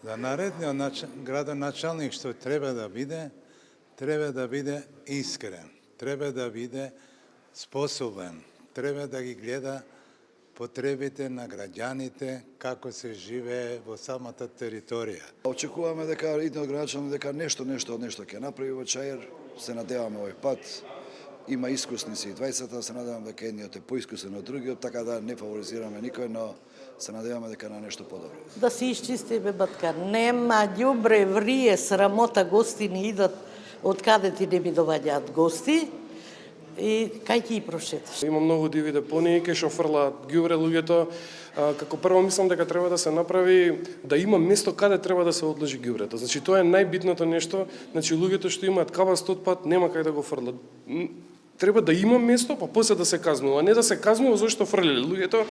За наредниот градоначалник што треба да биде искрен, треба да биде способен, треба да ги гледа потребите на граѓаните, како се живее во самата територија. Очекуваме дека идниот градоначалник дека нешто ќе направи во Чаир, се надеваме овој пат. Има искусници и двајцата, се надевам дека едниот е поискусен од другиот, така да не фаворизираме никој, но се надеваме дека на нешто подобро. Да се исчистиме батка. Нема ѓубре, врие, срамота, гости ни идат од каде ти не ми доваѓаат гости. И кај ќе прошеташ? Има многу диви депонии кај што фрлаат ѓубре луѓето. Како прво мислам дека треба да се направи да има место каде треба да се одложи ѓубрето. Значи тоа е најбитното нешто. Значи луѓето што имаат кабаст отпад нема кај да го фрлат. Треба да има место, па после да се казнува, не да се казнува зашто фрлеле луѓето,